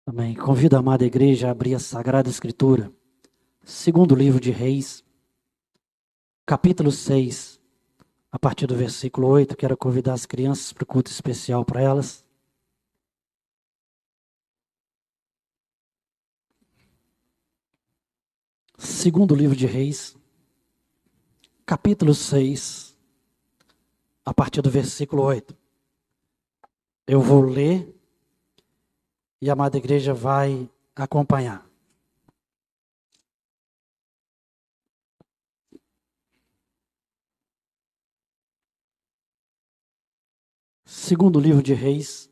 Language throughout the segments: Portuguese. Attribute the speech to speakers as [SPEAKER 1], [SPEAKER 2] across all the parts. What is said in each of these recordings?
[SPEAKER 1] Amém. Convido a amada igreja a abrir a Sagrada Escritura, segundo livro de Reis, capítulo 6, a partir do versículo 8. Quero convidar as crianças para o culto especial para elas. Segundo livro de Reis, capítulo 6, a partir do versículo 8. Eu vou ler e a amada igreja vai acompanhar. Segundo livro de Reis,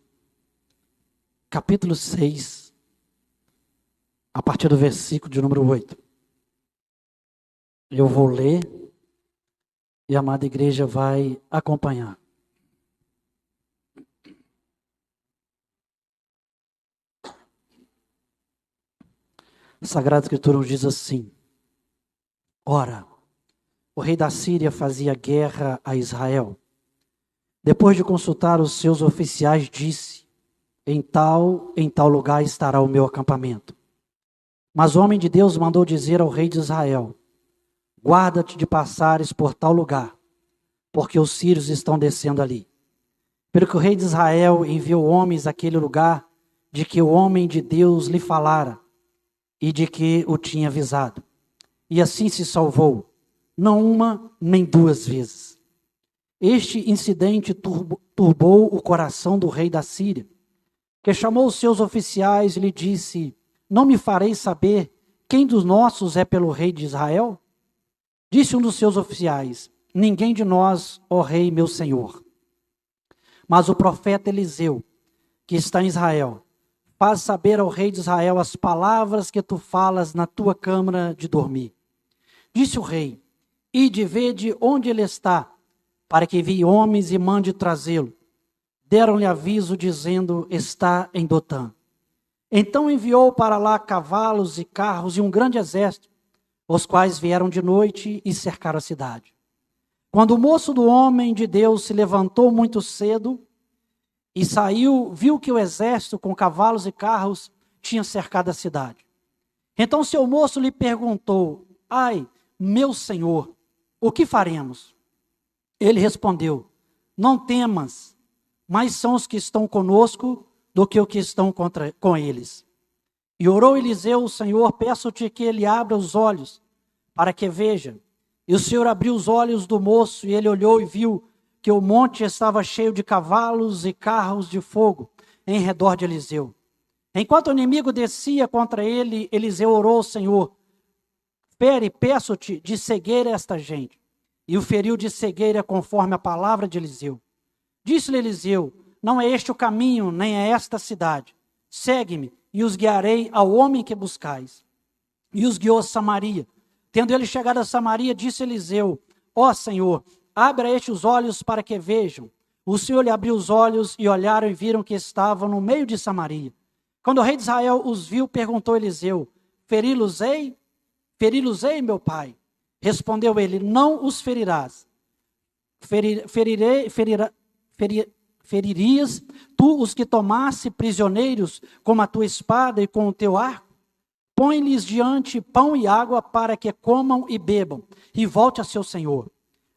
[SPEAKER 1] capítulo 6, a partir do versículo de número 8. Eu vou ler e a amada igreja vai acompanhar. A Sagrada Escritura nos diz assim: Ora, o rei da Síria fazia guerra a Israel. Depois de consultar os seus oficiais, disse: em tal lugar estará o meu acampamento. Mas o homem de Deus mandou dizer ao rei de Israel: guarda-te de passares por tal lugar, porque os sírios estão descendo ali. Pelo que o rei de Israel enviou homens àquele lugar, de que o homem de Deus lhe falara, e de que o tinha avisado. E assim se salvou, não uma nem duas vezes. Este incidente turbou o coração do rei da Síria, que chamou os seus oficiais e lhe disse: não me fareis saber quem dos nossos é pelo rei de Israel? Disse um dos seus oficiais: ninguém de nós, ó rei meu senhor. Mas o profeta Eliseu, que está em Israel, faz saber ao rei de Israel as palavras que tu falas na tua câmara de dormir. Disse o rei: ide, vede onde ele está, para que envie homens e mande trazê-lo. Deram-lhe aviso, dizendo: está em Dotã. Então enviou para lá cavalos e carros e um grande exército, os quais vieram de noite e cercaram a cidade. Quando o moço do homem de Deus se levantou muito cedo e saiu, viu que o exército com cavalos e carros tinha cercado a cidade. Então seu moço lhe perguntou: ai, meu senhor, o que faremos? Ele respondeu: não temas, mais são os que estão conosco do que os que estão com eles. E orou Eliseu: Senhor, peço-te que ele abra os olhos, para que veja. E o Senhor abriu os olhos do moço, e ele olhou e viu que o monte estava cheio de cavalos e carros de fogo em redor de Eliseu. Enquanto o inimigo descia contra ele, Eliseu orou ao Senhor: peço-te de cegueira esta gente. E o feriu de cegueira conforme a palavra de Eliseu. Disse-lhe Eliseu: não é este o caminho, nem é esta a cidade. Segue-me, e os guiarei ao homem que buscais. E os guiou a Samaria. Tendo ele chegado a Samaria, disse Eliseu: ó Senhor, abre a estes os olhos para que vejam. O Senhor lhe abriu os olhos, e olharam e viram que estavam no meio de Samaria. Quando o rei de Israel os viu, perguntou Eliseu: feri-los-ei? Feri-los-ei, meu pai? Respondeu ele: não os ferirás. Feririas tu os que tomasse prisioneiros com a tua espada e com o teu arco? Põe-lhes diante pão e água para que comam e bebam, e volte a seu senhor.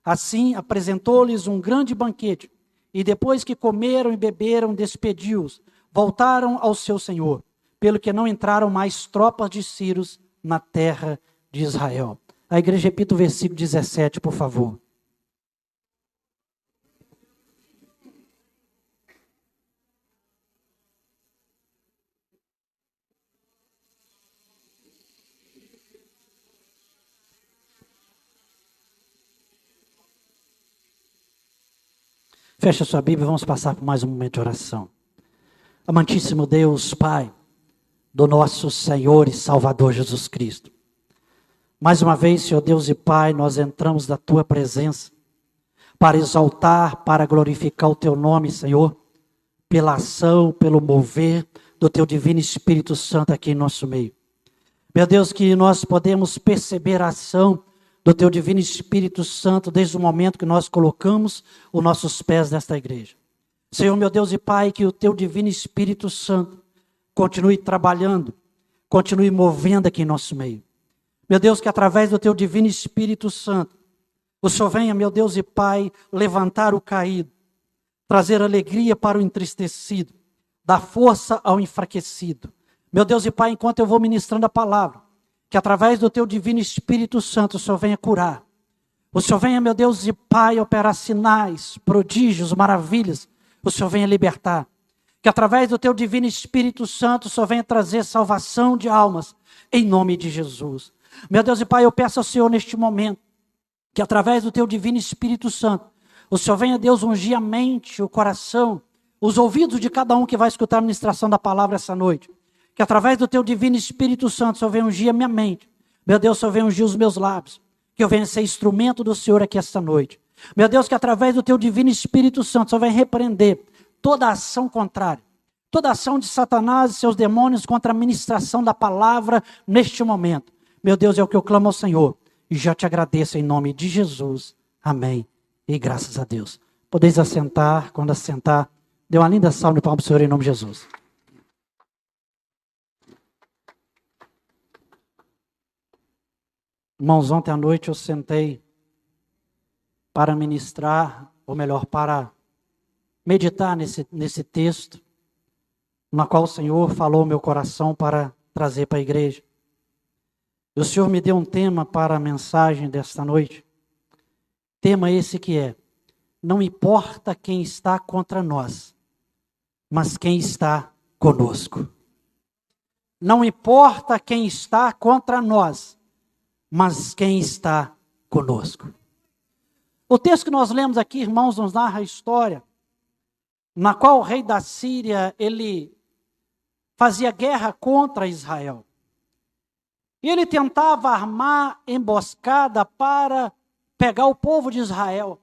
[SPEAKER 1] Assim apresentou-lhes um grande banquete, e depois que comeram e beberam, despediu-os, voltaram ao seu senhor, pelo que não entraram mais tropas de sírios na terra de Israel. A igreja repita o versículo 17, por favor. Feche a sua Bíblia e vamos passar por mais um momento de oração. Amantíssimo Deus, Pai, do nosso Senhor e Salvador Jesus Cristo. Mais uma vez, Senhor Deus e Pai, nós entramos na Tua presença para exaltar, para glorificar o Teu nome, Senhor, pela ação, pelo mover do Teu Divino Espírito Santo aqui em nosso meio. Meu Deus, que nós podemos perceber a ação do Teu Divino Espírito Santo desde o momento que nós colocamos os nossos pés nesta igreja. Senhor, meu Deus e Pai, que o Teu Divino Espírito Santo continue trabalhando, continue movendo aqui em nosso meio. Meu Deus, que através do teu divino Espírito Santo, o Senhor venha, meu Deus e Pai, levantar o caído, trazer alegria para o entristecido, dar força ao enfraquecido. Meu Deus e Pai, enquanto eu vou ministrando a palavra, que através do teu divino Espírito Santo o Senhor venha curar. O Senhor venha, meu Deus e Pai, operar sinais, prodígios, maravilhas. O Senhor venha libertar. Que através do teu divino Espírito Santo o Senhor venha trazer salvação de almas, em nome de Jesus. Meu Deus e Pai, eu peço ao Senhor neste momento, que através do teu divino Espírito Santo, o Senhor venha, Deus, ungir a mente, o coração, os ouvidos de cada um que vai escutar a ministração da palavra essa noite. Que através do teu divino Espírito Santo, o Senhor venha ungir a minha mente. Meu Deus, o Senhor venha ungir os meus lábios. Que eu venha ser instrumento do Senhor aqui esta noite. Meu Deus, que através do teu divino Espírito Santo, o Senhor venha repreender toda ação contrária. Toda ação de Satanás e seus demônios contra a ministração da palavra neste momento. Meu Deus, é o que eu clamo ao Senhor. E já te agradeço em nome de Jesus. Amém. E graças a Deus. Podeis assentar. Quando assentar, dê uma linda salva de palmas para o Senhor em nome de Jesus. Irmãos, ontem à noite eu sentei para ministrar, ou melhor, para meditar nesse texto, na qual o Senhor falou ao meu coração para trazer para a igreja. E o Senhor me deu um tema para a mensagem desta noite. Tema esse que é: não importa quem está contra nós, mas quem está conosco. Não importa quem está contra nós, mas quem está conosco. O texto que nós lemos aqui, irmãos, nos narra a história na qual o rei da Síria, ele fazia guerra contra Israel. E ele tentava armar emboscada para pegar o povo de Israel.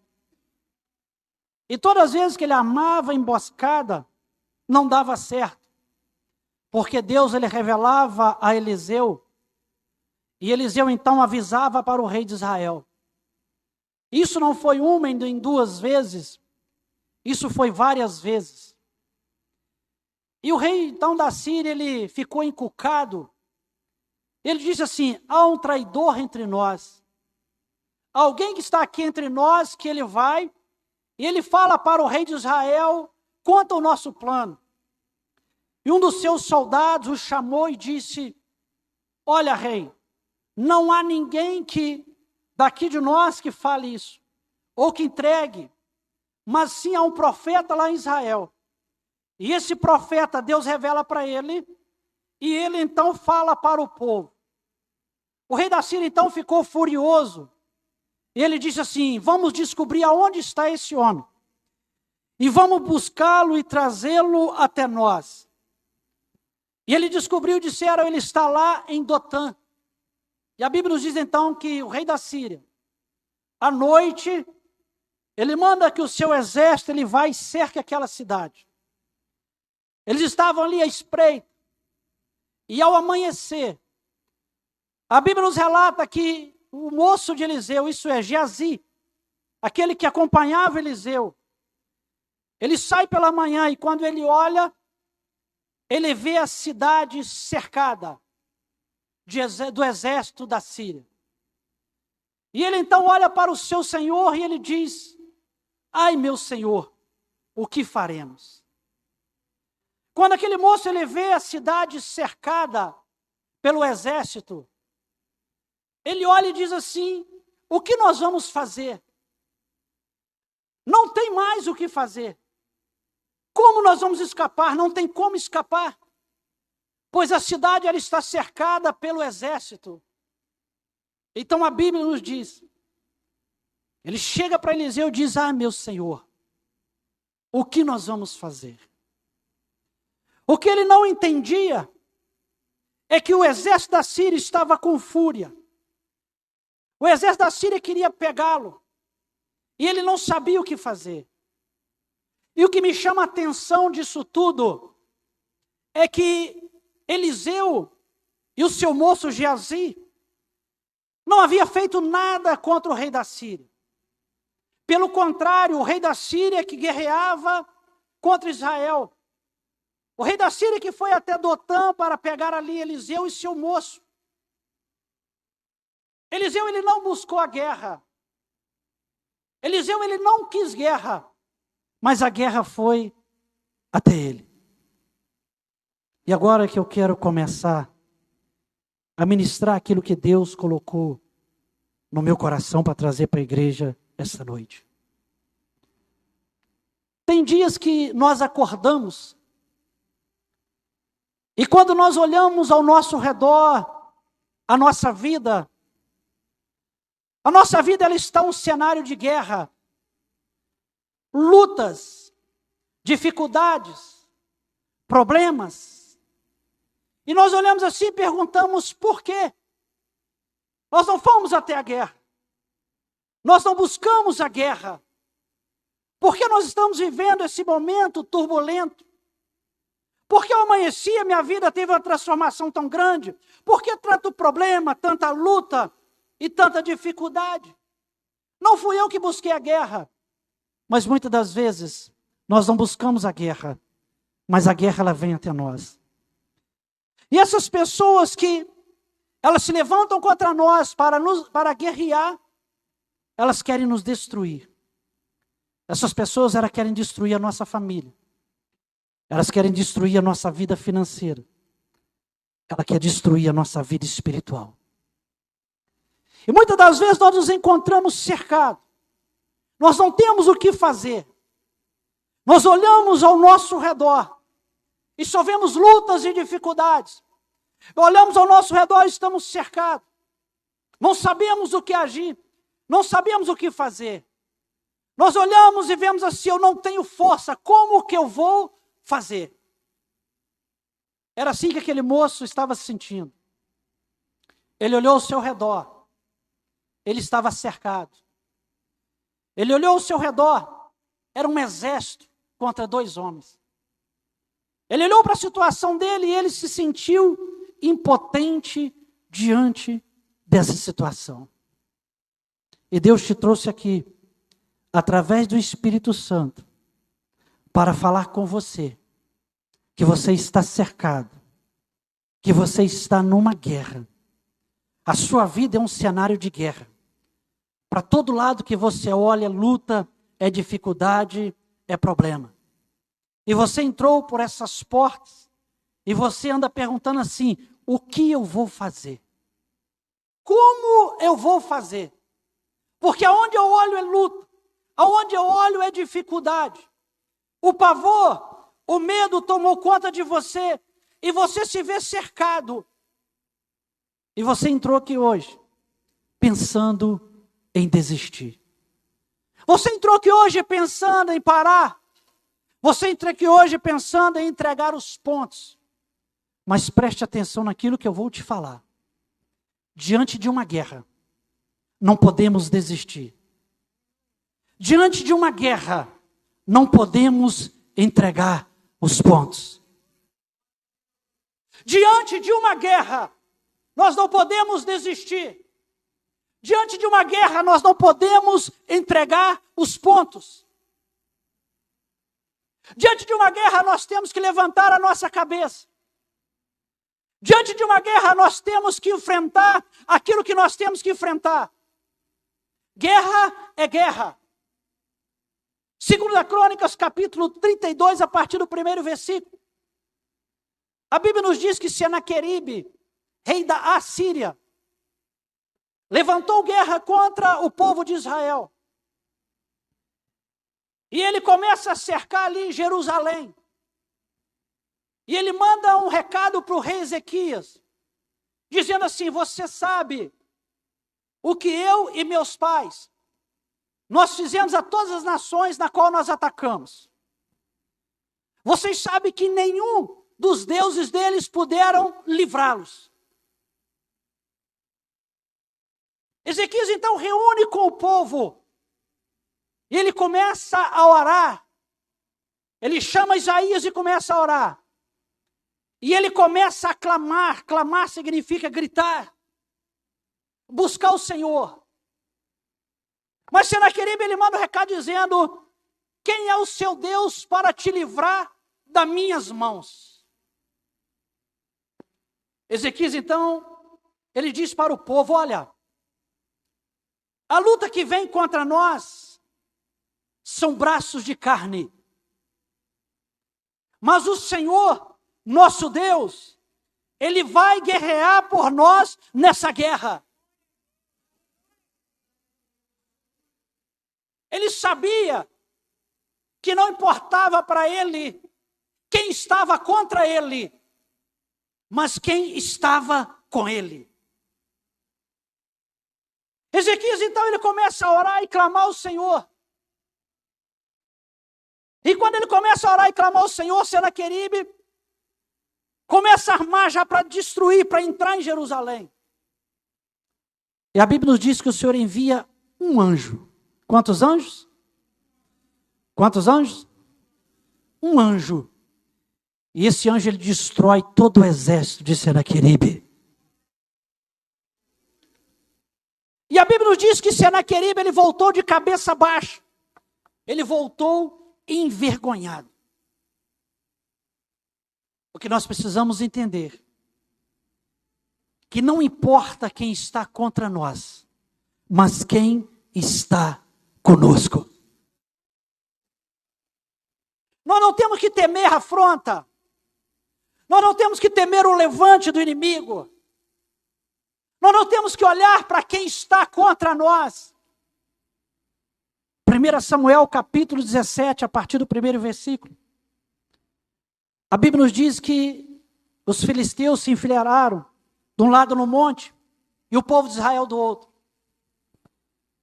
[SPEAKER 1] E todas as vezes que ele armava emboscada, não dava certo. Porque Deus, ele revelava a Eliseu, e Eliseu então avisava para o rei de Israel. Isso não foi uma nem duas vezes, isso foi várias vezes. E o rei então da Síria, ele ficou encucado. Ele disse assim: há um traidor entre nós. Alguém que está aqui entre nós, que ele vai, e ele fala para o rei de Israel, conta o nosso plano. E um dos seus soldados o chamou e disse: olha, rei, não há ninguém daqui de nós que fale isso, ou que entregue, mas sim há um profeta lá em Israel. E esse profeta, Deus revela para ele, e ele então fala para o povo. O rei da Síria então ficou furioso. Ele disse assim: vamos descobrir aonde está esse homem, e vamos buscá-lo e trazê-lo até nós. E ele descobriu, disseram, ele está lá em Dotã. E a Bíblia nos diz então que o rei da Síria, à noite, ele manda que o seu exército, ele vai e cerque aquela cidade. Eles estavam ali à espreita. E ao amanhecer, a Bíblia nos relata que o moço de Eliseu, isso é, Geazi, aquele que acompanhava Eliseu, ele sai pela manhã e quando ele olha, ele vê a cidade cercada do exército da Síria. E ele então olha para o seu senhor e ele diz: ai, meu senhor, o que faremos? Quando aquele moço ele vê a cidade cercada pelo exército, ele olha e diz assim: o que nós vamos fazer? Não tem mais o que fazer. Como nós vamos escapar? Não tem como escapar. Pois a cidade ela está cercada pelo exército. Então a Bíblia nos diz, ele chega para Eliseu e diz: ah, meu senhor, o que nós vamos fazer? O que ele não entendia é que o exército da Síria estava com fúria. O exército da Síria queria pegá-lo. E ele não sabia o que fazer. E o que me chama a atenção disso tudo é que Eliseu e o seu moço Geazi não havia feito nada contra o rei da Síria. Pelo contrário, o rei da Síria que guerreava contra Israel. O rei da Síria que foi até Dotã para pegar ali Eliseu e seu moço. Eliseu, ele não buscou a guerra. Eliseu, ele não quis guerra. Mas a guerra foi até ele. E agora que eu quero começar a ministrar aquilo que Deus colocou no meu coração para trazer para a igreja esta noite. Tem dias que nós acordamos e quando nós olhamos ao nosso redor, a nossa vida ela está um cenário de guerra, lutas, dificuldades, problemas. E nós olhamos assim e perguntamos por quê? Nós não fomos até a guerra. Nós não buscamos a guerra. Por que nós estamos vivendo esse momento turbulento? Por que ao amanhecer minha vida teve uma transformação tão grande? Por que tanto problema, tanta luta e tanta dificuldade? Não fui eu que busquei a guerra. Mas muitas das vezes nós não buscamos a guerra. Mas a guerra ela vem até nós. E essas pessoas que elas se levantam contra nós para guerrear, elas querem nos destruir. Essas pessoas elas querem destruir a nossa família. Elas querem destruir a nossa vida financeira. Ela quer destruir a nossa vida espiritual. E muitas das vezes nós nos encontramos cercados. Nós não temos o que fazer. Nós olhamos ao nosso redor e só vemos lutas e dificuldades. Olhamos ao nosso redor e estamos cercados. Não sabemos o que agir. Não sabemos o que fazer. Nós olhamos e vemos assim, eu não tenho força. Como que eu vou fazer? Era assim que aquele moço estava se sentindo. Ele olhou ao seu redor. Ele estava cercado. Ele olhou ao seu redor. Era um exército contra 2 homens. Ele olhou para a situação dele e ele se sentiu impotente diante dessa situação. E Deus te trouxe aqui, através do Espírito Santo, para falar com você, que você está cercado, que você está numa guerra. A sua vida é um cenário de guerra. Para todo lado que você olha, luta, é dificuldade, é problema. E você entrou por essas portas, e você anda perguntando assim, o que eu vou fazer? Como eu vou fazer? Porque aonde eu olho é luta, aonde eu olho é dificuldade. O pavor, o medo tomou conta de você, e você se vê cercado. E você entrou aqui hoje, pensando em desistir. Você entrou aqui hoje pensando em parar. Você entrou aqui hoje pensando em entregar os pontos. Mas preste atenção naquilo que eu vou te falar. Diante de uma guerra, não podemos desistir. Diante de uma guerra, não podemos entregar os pontos. Diante de uma guerra, nós não podemos desistir. Diante de uma guerra, nós não podemos entregar os pontos. Diante de uma guerra, nós temos que levantar a nossa cabeça. Diante de uma guerra, nós temos que enfrentar aquilo que nós temos que enfrentar. Guerra é guerra. 2 Crônicas, capítulo 32, a partir do 1º versículo. A Bíblia nos diz que Senaqueribe, rei da Assíria, levantou guerra contra o povo de Israel. E ele começa a cercar ali Jerusalém. E ele manda um recado para o rei Ezequias, dizendo assim, você sabe o que eu e meus pais, nós fizemos a todas as nações na qual nós atacamos. Vocês sabem que nenhum dos deuses deles puderam livrá-los. Ezequias então reúne com o povo, e ele começa a orar. Ele chama Isaías e começa a orar. E ele começa a clamar. Clamar significa gritar. Buscar o Senhor. Mas Senaqueribe, ele manda um recado dizendo, quem é o seu Deus para te livrar das minhas mãos? Ezequias, então, ele diz para o povo: olha, a luta que vem contra nós são braços de carne. Mas o Senhor, nosso Deus, Ele vai guerrear por nós nessa guerra. Ele sabia que não importava para ele quem estava contra ele, mas quem estava com ele. Ezequias, então, ele começa a orar e clamar ao Senhor. E quando ele começa a orar e clamar ao Senhor, Senaqueribe começa a armar já para destruir, para entrar em Jerusalém. E a Bíblia nos diz que o Senhor envia um anjo. Quantos anjos? Quantos anjos? Um anjo. E esse anjo, ele destrói todo o exército de Senaqueribe. E a Bíblia nos diz que Senaqueribe, ele voltou de cabeça baixa. Ele voltou envergonhado. O que nós precisamos entender, que não importa quem está contra nós, mas quem está conosco. Nós não temos que temer a afronta. Nós não temos que temer o levante do inimigo. Nós não temos que olhar para quem está contra nós. 1 Samuel capítulo 17, a partir do primeiro versículo. A Bíblia nos diz que os filisteus se enfileiraram de um lado no monte e o povo de Israel do outro.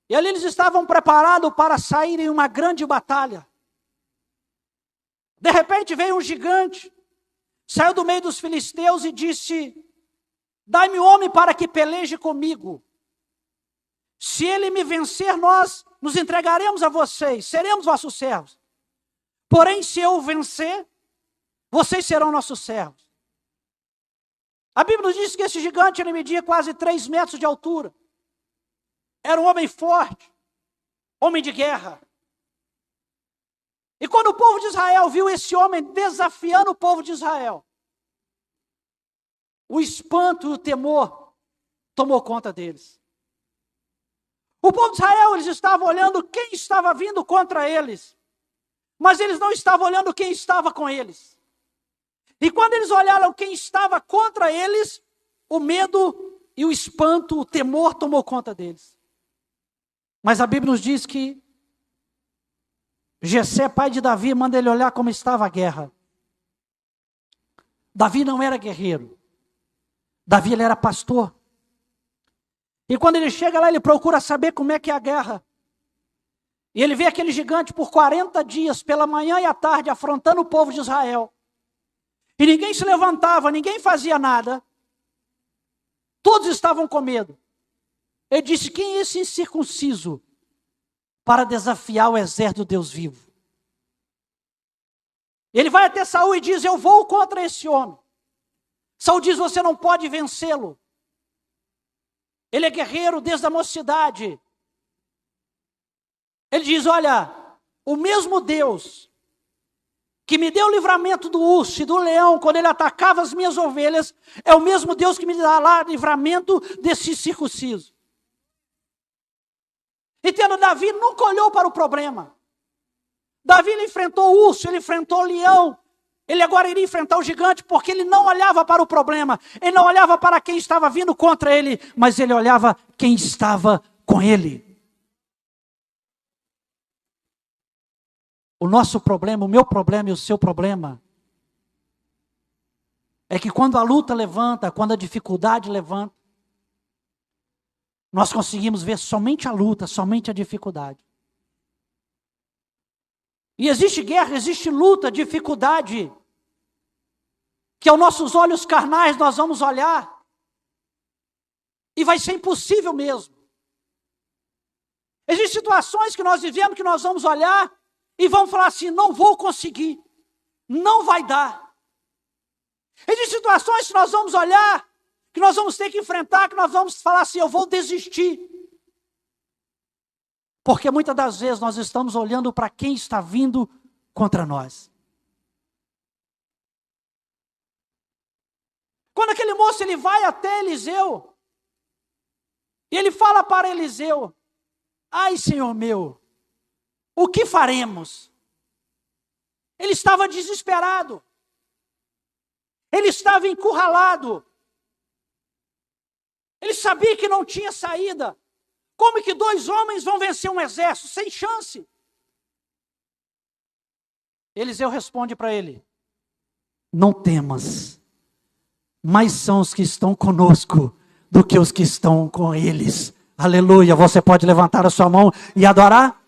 [SPEAKER 1] E ali eles estavam preparados para sair em uma grande batalha. De repente veio um gigante, saiu do meio dos filisteus e disse: dai-me um homem para que peleje comigo. Se ele me vencer, nós nos entregaremos a vocês, seremos vossos servos. Porém, se eu o vencer, vocês serão nossos servos. A Bíblia nos diz que esse gigante, ele media quase 3 metros de altura. Era um homem forte, homem de guerra. E quando o povo de Israel viu esse homem desafiando o povo de Israel, o espanto e o temor tomou conta deles. O povo de Israel, eles estavam olhando quem estava vindo contra eles, mas eles não estavam olhando quem estava com eles. E quando eles olharam quem estava contra eles, o medo e o espanto, o temor tomou conta deles. Mas a Bíblia nos diz que Jessé, pai de Davi, manda ele olhar como estava a guerra. Davi não era guerreiro. Davi, ele era pastor. E quando ele chega lá, ele procura saber como é que é a guerra. E ele vê aquele gigante por 40 dias, pela manhã e à tarde, afrontando o povo de Israel. E ninguém se levantava, ninguém fazia nada. Todos estavam com medo. Ele disse: quem é esse incircunciso para desafiar o exército do Deus vivo? Ele vai até Saul e diz: eu vou contra esse homem. Saul diz: você não pode vencê-lo. Ele é guerreiro desde a mocidade. Ele diz: olha, o mesmo Deus que me deu o livramento do urso e do leão quando ele atacava as minhas ovelhas, é o mesmo Deus que me dá lá livramento desse circunciso. Entenda, Davi nunca olhou para o problema. Davi, ele enfrentou o urso, ele enfrentou o leão. Ele agora iria enfrentar o gigante porque ele não olhava para o problema. Ele não olhava para quem estava vindo contra ele, mas ele olhava quem estava com ele. O nosso problema, o meu problema e o seu problema é que quando a luta levanta, quando a dificuldade levanta, nós conseguimos ver somente a luta, somente a dificuldade. E existe guerra, existe luta, dificuldade, que aos nossos olhos carnais nós vamos olhar e vai ser impossível mesmo. Existem situações que nós vivemos que nós vamos olhar e vamos falar assim: não vou conseguir, não vai dar. Existem situações que nós vamos olhar, que nós vamos ter que enfrentar, que nós vamos falar assim: eu vou desistir. Porque muitas das vezes nós estamos olhando para quem está vindo contra nós. Quando aquele moço ele vai até Eliseu, e ele fala para Eliseu: ai, Senhor meu, o que faremos? Ele estava desesperado. Ele estava encurralado. Ele sabia que não tinha saída. Como que 2 homens vão vencer um exército? Sem chance. Eliseu responde para ele: não temas, mais são os que estão conosco do que os que estão com eles. Aleluia, você pode levantar a sua mão e adorar?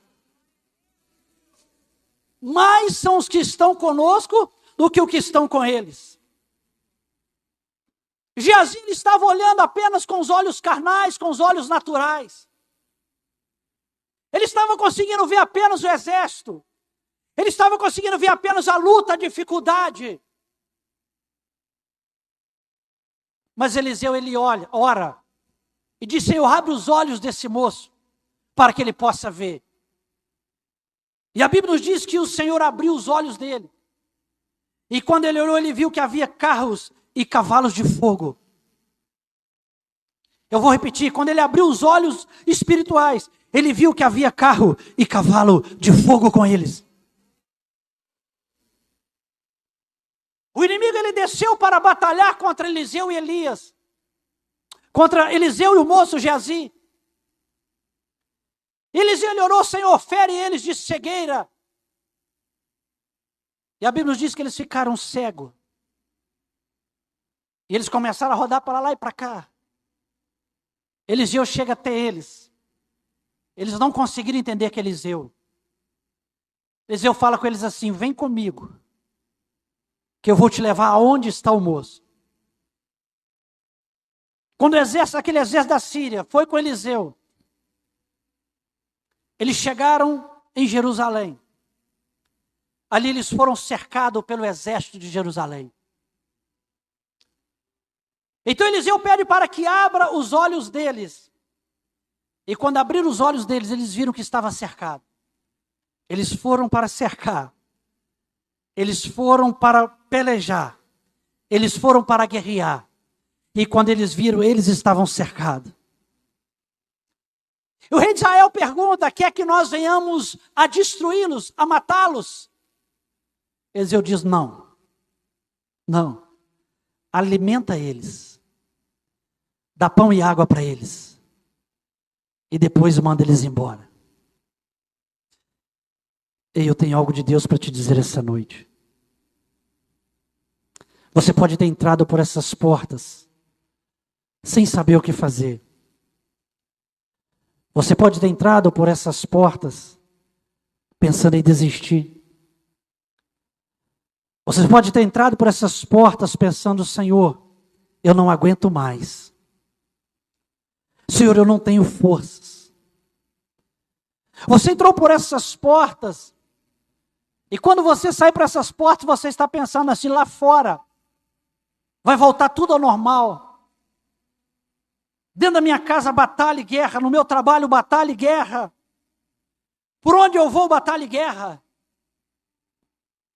[SPEAKER 1] Mais são os que estão conosco do que os que estão com eles. Geazi estava olhando apenas com os olhos carnais, com os olhos naturais. Ele estava conseguindo ver apenas o exército. Ele estava conseguindo ver apenas a luta, a dificuldade. Mas Eliseu, ele ora, e diz: Senhor, abre os olhos desse moço, para que ele possa ver. E a Bíblia nos diz que o Senhor abriu os olhos dele. E quando ele olhou, ele viu que havia carros e cavalos de fogo. Eu vou repetir: quando ele abriu os olhos espirituais, ele viu que havia carro e cavalo de fogo com eles. O inimigo, ele desceu para batalhar contra Eliseu e Elias. Contra Eliseu e o moço Geazi. Eliseu, ele orou: Senhor, fere eles de cegueira. E a Bíblia nos diz que eles ficaram cegos. E eles começaram a rodar para lá e para cá. Eliseu chega até eles. Eles não conseguiram entender que Eliseu. Eliseu fala com eles assim: vem comigo, que eu vou te levar aonde está o moço. Quando aquele exército da Síria foi com Eliseu, eles chegaram em Jerusalém. Ali eles foram cercados pelo exército de Jerusalém. Então Eliseu pede para que abra os olhos deles. E quando abriram os olhos deles, eles viram que estava cercado. Eles foram para cercar. Eles foram para pelejar. Eles foram para guerrear. E quando eles viram, eles estavam cercados. E o rei de Israel pergunta: quer que nós venhamos a destruí-los, a matá-los? Eliseu diz: não. Não. Alimenta eles. Dá pão e água para eles. E depois manda eles embora. E eu tenho algo de Deus para te dizer essa noite. Você pode ter entrado por essas portas sem saber o que fazer. Você pode ter entrado por essas portas pensando em desistir. Você pode ter entrado por essas portas pensando: Senhor, eu não aguento mais. Senhor, eu não tenho forças. Você entrou por essas portas, e quando você sai por essas portas, você está pensando assim: lá fora vai voltar tudo ao normal. Dentro da minha casa, batalha e guerra. No meu trabalho, batalha e guerra. Por onde eu vou, batalha e guerra.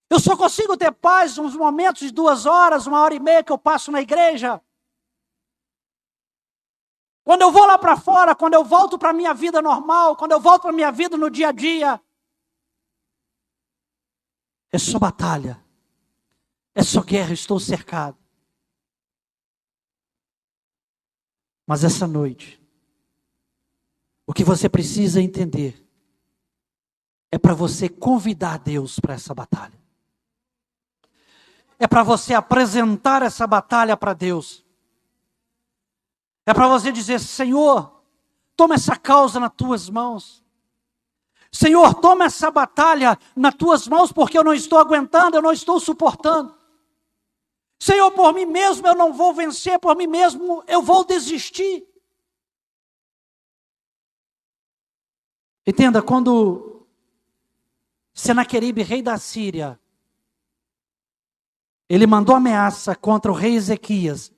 [SPEAKER 1] Eu só consigo ter paz uns momentos de 2 horas, 1h30 que eu passo na igreja. Quando eu vou lá para fora, quando eu volto para a minha vida normal, quando eu volto para a minha vida no dia a dia, é só batalha. É só guerra, estou cercado. Mas essa noite, o que você precisa entender é para você convidar Deus para essa batalha. É para você apresentar essa batalha para Deus. É para você dizer: Senhor, toma essa causa nas tuas mãos. Senhor, toma essa batalha nas tuas mãos, porque eu não estou aguentando, eu não estou suportando. Senhor, por mim mesmo eu não vou vencer, por mim mesmo eu vou desistir. Entenda, quando Senaqueribe, rei da Síria, ele mandou ameaça contra o rei Ezequias.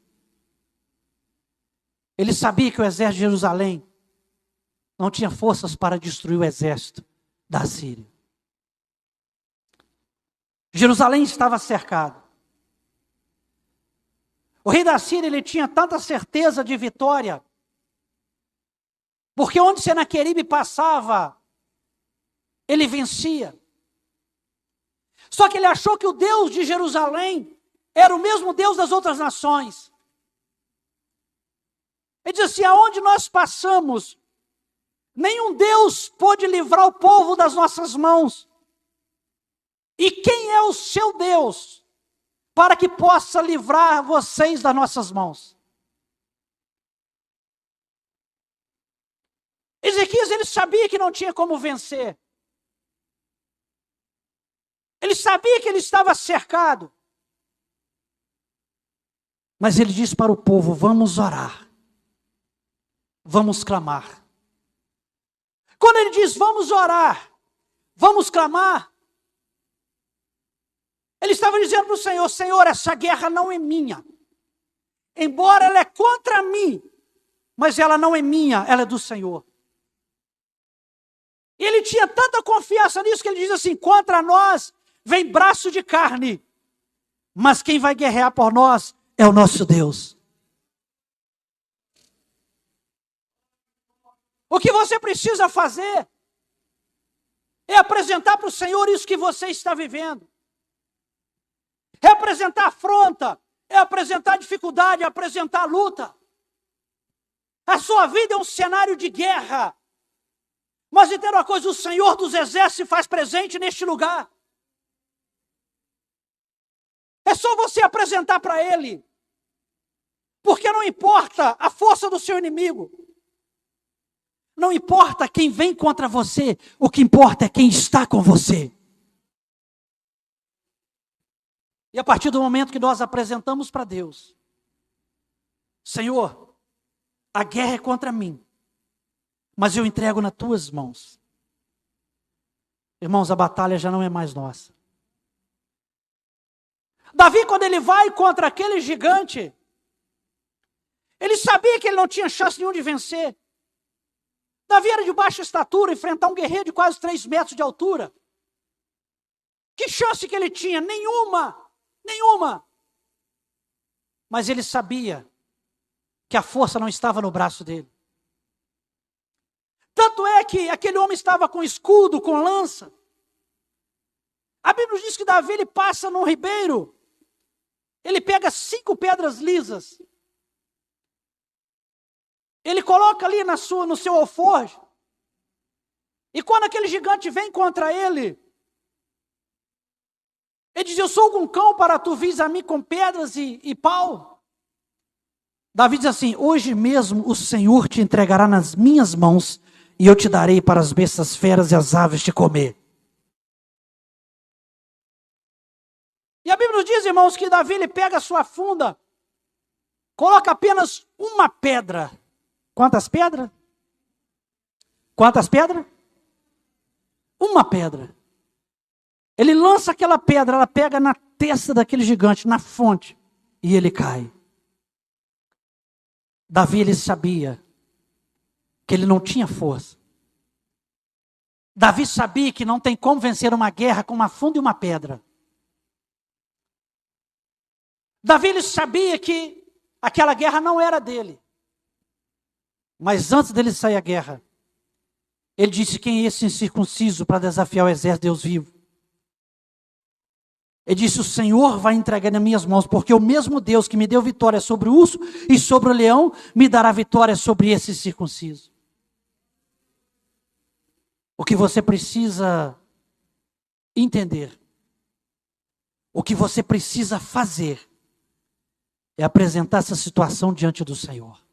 [SPEAKER 1] Ele sabia que o exército de Jerusalém não tinha forças para destruir o exército da Síria. Jerusalém estava cercado. O rei da Síria, ele tinha tanta certeza de vitória, porque onde Senaqueribe passava, ele vencia. Só que ele achou que o Deus de Jerusalém era o mesmo Deus das outras nações. Ele diz assim: aonde nós passamos, nenhum Deus pôde livrar o povo das nossas mãos. E quem é o seu Deus para que possa livrar vocês das nossas mãos? Ezequias, ele sabia que não tinha como vencer. Ele sabia que ele estava cercado. Mas ele disse para o povo: vamos orar. Vamos clamar. Quando ele diz vamos orar, vamos clamar, ele estava dizendo para o Senhor: Senhor, essa guerra não é minha. Embora ela é contra mim, mas ela não é minha, ela é do Senhor. E ele tinha tanta confiança nisso que ele diz assim: contra nós vem braço de carne, mas quem vai guerrear por nós é o nosso Deus. O que você precisa fazer é apresentar para o Senhor isso que você está vivendo. É apresentar afronta, é apresentar dificuldade, é apresentar luta. A sua vida é um cenário de guerra. Mas entenda uma coisa: o Senhor dos Exércitos se faz presente neste lugar. É só você apresentar para Ele. Porque não importa a força do seu inimigo. Não importa quem vem contra você, o que importa é quem está com você. E a partir do momento que nós apresentamos para Deus: Senhor, a guerra é contra mim, mas eu entrego nas tuas mãos. Irmãos, a batalha já não é mais nossa. Davi, quando ele vai contra aquele gigante, ele sabia que ele não tinha chance nenhuma de vencer. Davi era de baixa estatura, enfrentar um guerreiro de quase 3 metros de altura. Que chance que ele tinha? Nenhuma. Nenhuma. Mas ele sabia que a força não estava no braço dele. Tanto é que aquele homem estava com escudo, com lança. A Bíblia diz que Davi, ele passa num ribeiro. Ele pega 5 pedras lisas. Ele coloca ali no seu alforje. E quando aquele gigante vem contra ele, ele diz: eu sou um cão para tu vires a mim com pedras e pau. Davi diz assim: hoje mesmo o Senhor te entregará nas minhas mãos, e eu te darei para as bestas feras e as aves te comer. E a Bíblia nos diz, irmãos, que Davi, ele pega a sua funda, coloca apenas uma pedra. Quantas pedras? Quantas pedras? Uma pedra. Ele lança aquela pedra, ela pega na testa daquele gigante, na fonte, e ele cai. Davi, ele sabia que ele não tinha força. Davi sabia que não tem como vencer uma guerra com uma funda e uma pedra. Davi, ele sabia que aquela guerra não era dele. Mas antes dele sair a guerra, ele disse: quem é esse incircunciso para desafiar o exército de Deus vivo? Ele disse: o Senhor vai entregar nas minhas mãos, porque o mesmo Deus que me deu vitória sobre o urso e sobre o leão, me dará vitória sobre esse circunciso. O que você precisa entender, o que você precisa fazer, é apresentar essa situação diante do Senhor.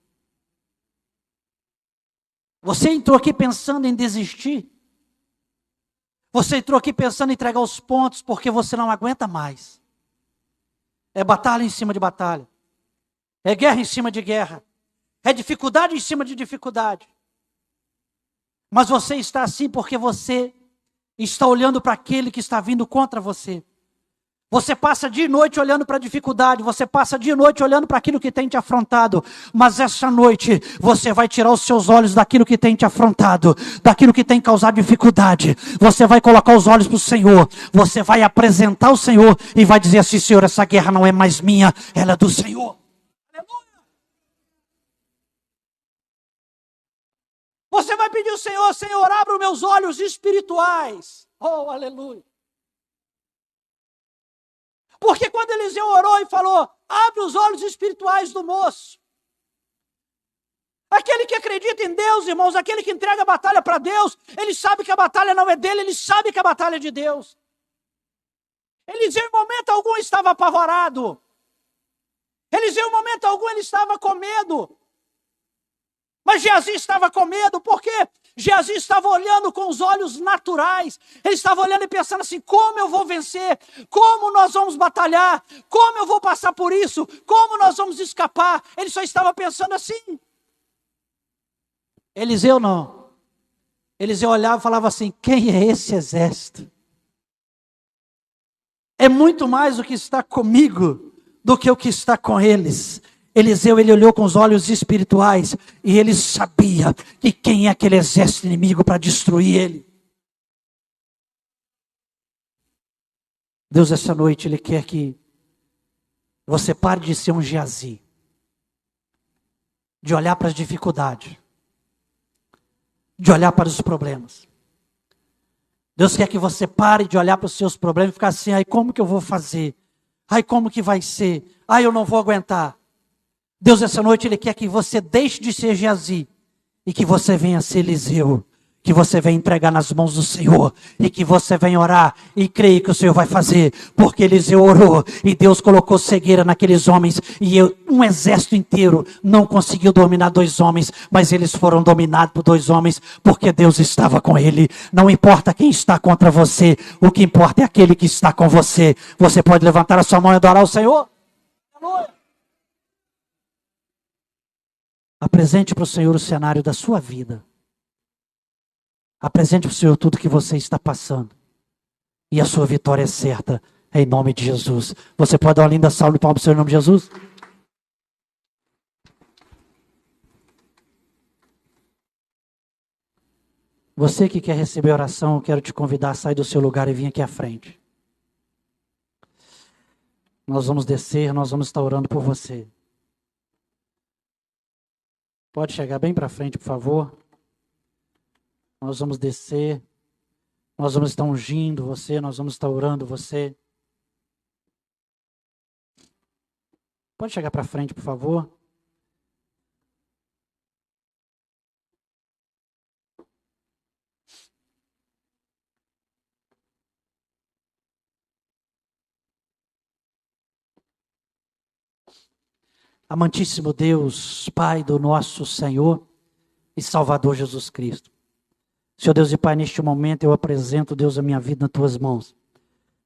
[SPEAKER 1] Você entrou aqui pensando em desistir? Você entrou aqui pensando em entregar os pontos porque você não aguenta mais. É batalha em cima de batalha. É guerra em cima de guerra. É dificuldade em cima de dificuldade. Mas você está assim porque você está olhando para aquele que está vindo contra você. Você passa dia e noite olhando para a dificuldade, você passa dia e noite olhando para aquilo que tem te afrontado, mas essa noite você vai tirar os seus olhos daquilo que tem te afrontado, daquilo que tem causado dificuldade. Você vai colocar os olhos para o Senhor, você vai apresentar o Senhor e vai dizer assim: Senhor, essa guerra não é mais minha, ela é do Senhor. Você vai pedir ao Senhor: Senhor, abra os meus olhos espirituais. Oh, aleluia. Porque quando Eliseu orou e falou: abre os olhos espirituais do moço. Aquele que acredita em Deus, irmãos, aquele que entrega a batalha para Deus, ele sabe que a batalha não é dele, ele sabe que a batalha é de Deus. Eliseu, em momento algum, estava apavorado. Eliseu, em momento algum, ele estava com medo. Mas Geazi estava com medo, porque Geazi estava olhando com os olhos naturais. Ele estava olhando e pensando assim: como eu vou vencer? Como nós vamos batalhar? Como eu vou passar por isso? Como nós vamos escapar? Ele só estava pensando assim. Eliseu não. Eliseu olhava e falava assim: quem é esse exército? É muito mais o que está comigo do que o que está com eles. Eliseu, ele olhou com os olhos espirituais e ele sabia que quem é aquele exército inimigo para destruir ele. Deus, essa noite, Ele quer que você pare de ser um Geazi, de olhar para as dificuldades, de olhar para os problemas. Deus quer que você pare de olhar para os seus problemas e ficar assim: ai, como que eu vou fazer? Ai, como que vai ser? Ai, eu não vou aguentar. Deus, essa noite, Ele quer que você deixe de ser Geazi e que você venha ser Eliseu. Que você venha entregar nas mãos do Senhor e que você venha orar e creia que o Senhor vai fazer. Porque Eliseu orou e Deus colocou cegueira naqueles homens e um exército inteiro não conseguiu dominar 2 homens, mas eles foram dominados por 2 homens porque Deus estava com ele. Não importa quem está contra você, o que importa é aquele que está com você. Você pode levantar a sua mão e adorar o Senhor? Aleluia. Apresente para o Senhor o cenário da sua vida. Apresente para o Senhor tudo que você está passando. E a sua vitória é certa, em nome de Jesus. Você pode dar uma linda salva de palmas para o Senhor em nome de Jesus? Você que quer receber oração, eu quero te convidar a sair do seu lugar e vir aqui à frente. Nós vamos descer, nós vamos estar orando por você. Pode chegar bem para frente, por favor. Nós vamos descer, nós vamos estar ungindo você, nós vamos estar orando você. Pode chegar para frente, por favor. Amantíssimo Deus, Pai do nosso Senhor e Salvador Jesus Cristo. Senhor Deus e Pai, neste momento eu apresento, Deus, a minha vida nas Tuas mãos.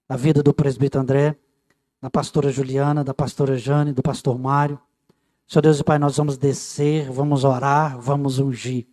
[SPEAKER 1] A vida do presbítero André, da pastora Juliana, da pastora Jane, do pastor Mário. Senhor Deus e Pai, nós vamos descer, vamos orar, vamos ungir.